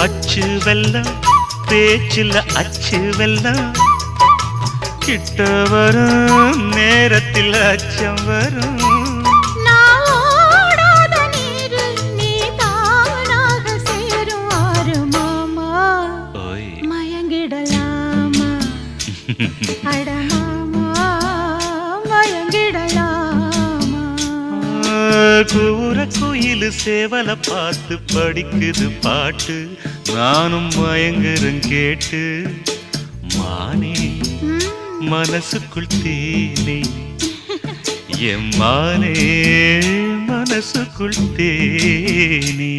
அச்சு வெல்லம் பேச்சில் அச்சு வெல்லம் கிட்ட வரும் நேரத்தில் அச்சம் வரும் கூற குயிலு சேவல பார்த்து படிக்குது பாட்டு நானும் மயங்குறேன் கேட்டு மானே மனசுக்குள் தேனே என் மானே மனசுக்குள் தேனே